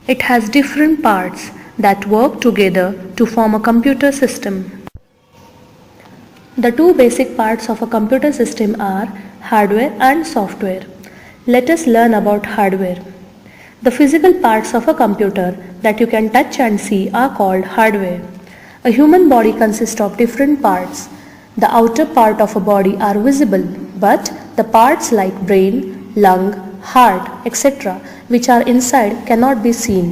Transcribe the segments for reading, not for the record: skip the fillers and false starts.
It has different parts that work together to form a computer system. The two basic parts of a computer system are hardware and software. Let us learn about hardware. The physical parts of a computer that you can touch and see are called hardware. A human body consists of different parts. The outer part of a body are visible, but the parts like brain, lung, heart, etc., which are inside cannot be seen.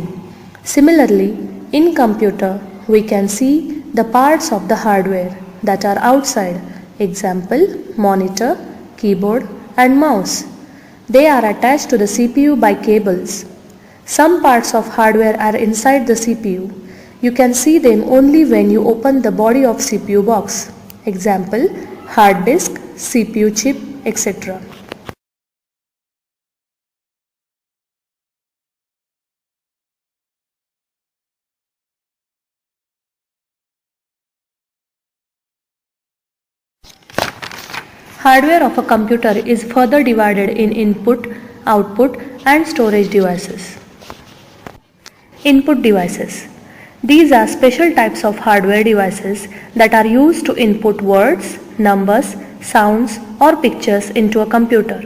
Similarly, in computer, we can see the parts of the hardware that are outside. Example, monitor, keyboard and mouse. They are attached to the CPU by cables. Some parts of hardware are inside the CPU. You can see them only when you open the body of CPU box. Example, hard disk, CPU chip, etc. Hardware of a computer is further divided in input, output and storage devices. Input devices. These are special types of hardware devices that are used to input words, numbers, sounds or pictures into a computer.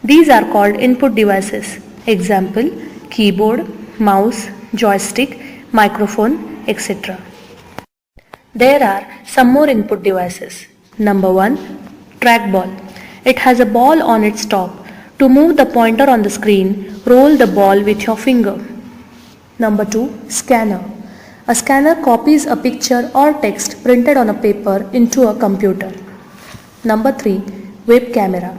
These are called input devices. Example, keyboard, mouse, joystick, microphone, etc. There are some more input devices. Number 1. Trackball. It has a ball on its top. To move the pointer on the screen, roll the ball with your finger. Number 2. Scanner. A scanner copies a picture or text printed on a paper into a computer. Number 3. Web camera.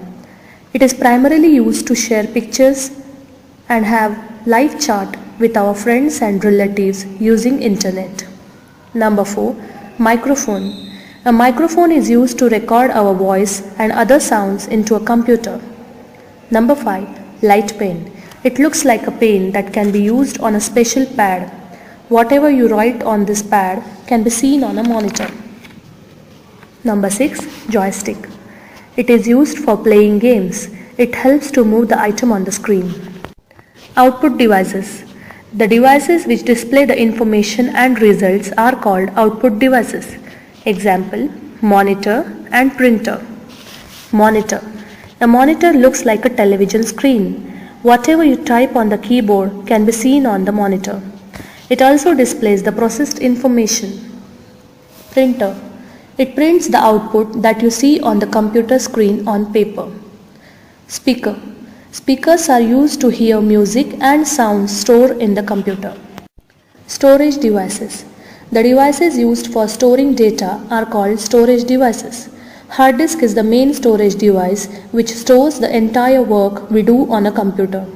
It is primarily used to share pictures and have live chat with our friends and relatives using internet. Number 4. Microphone. A microphone is used to record our voice and other sounds into a computer. Number 5. Light pen. It looks like a pen that can be used on a special pad. Whatever you write on this pad can be seen on a monitor. Number 6. Joystick. It is used for playing games. It helps to move the item on the screen. Output devices. The devices which display the information and results are called output devices. Example, monitor and printer. Monitor. A monitor looks like a television screen. Whatever you type on the keyboard can be seen on the monitor. It also displays the processed information. Printer. It prints the output that you see on the computer screen on paper. Speaker. Speakers are used to hear music and sounds stored in the computer. Storage devices. The devices used for storing data are called storage devices. Hard disk is the main storage device which stores the entire work we do on a computer.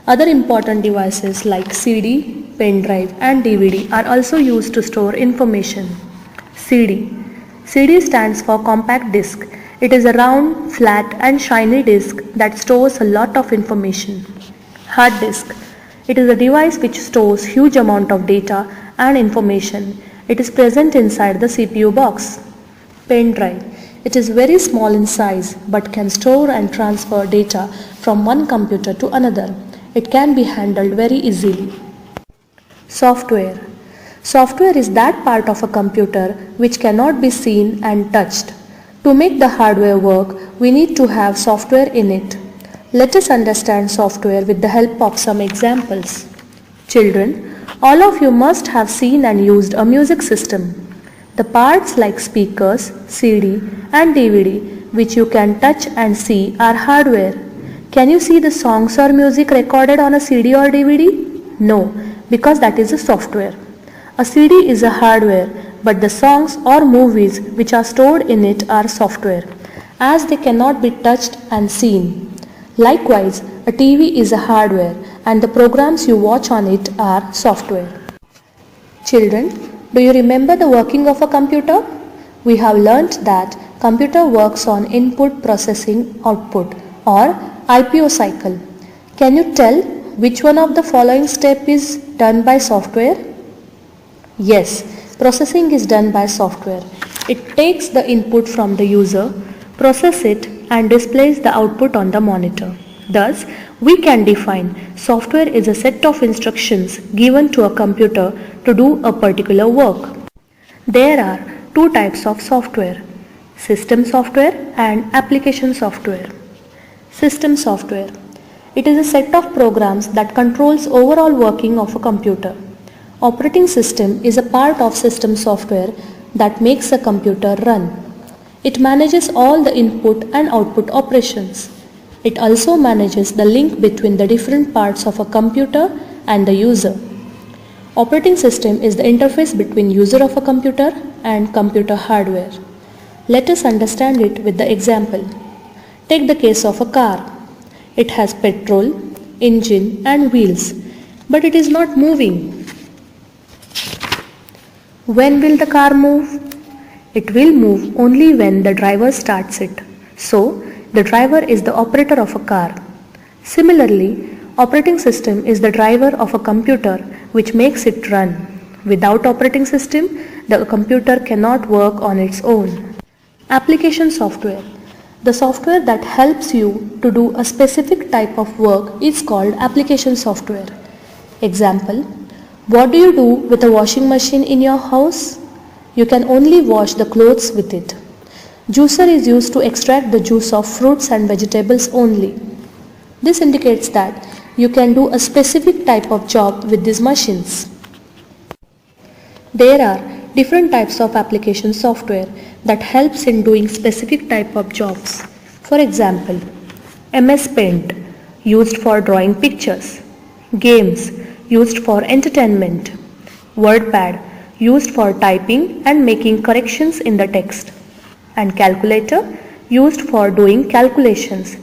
Other important devices like CD, pen drive and DVD are also used to store information. CD. CD stands for compact disc. It is a round, flat and shiny disc that stores a lot of information. Hard disk. It is a device which stores huge amount of data and information. It is present inside the CPU box. Pen drive. It is very small in size but can store and transfer data from one computer to another. It can be handled very easily. Software. Software is that part of a computer which cannot be seen and touched. To make the hardware work, we need to have software in it. Let us understand software with the help of some examples. Children, all of you must have seen and used a music system. The parts like speakers, CD and DVD which you can touch and see are hardware. Can you see the songs or music recorded on a CD or DVD? No, because that is a software. A CD is a hardware, but the songs or movies which are stored in it are software, as they cannot be touched and seen. Likewise, a TV is a hardware and the programs you watch on it are software. Children, do you remember the working of a computer? We have learnt that computer works on input processing output or IPO cycle. Can you tell which one of the following step is done by software? Yes, processing is done by software. It takes the input from the user, processes it and displays the output on the monitor. Thus, We can define software is a set of instructions given to a computer to do a particular work. There are two types of software, system software and application software. System software. It is a set of programs that controls overall working of a computer. Operating system is a part of system software that makes a computer run. It manages all the input and output operations. It also manages the link between the different parts of a computer and the user. Operating system is the interface between user of a computer and computer hardware. Let us understand it with the example. Take the case of a car. It has petrol, engine and wheels, but it is not moving. When will the car move? It will move only when the driver starts it. So, the driver is the operator of a car. Similarly, operating system is the driver of a computer which makes it run. Without operating system, the computer cannot work on its own. Application software. The software that helps you to do a specific type of work is called application software. Example, what do you do with a washing machine in your house? You can only wash the clothes with it. Juicer is used to extract the juice of fruits and vegetables only. This indicates that you can do a specific type of job with these machines. There are different types of application software that helps in doing specific type of jobs. For example, MS Paint used for drawing pictures, games used for entertainment, WordPad used for typing and making corrections in the text, and calculator used for doing calculations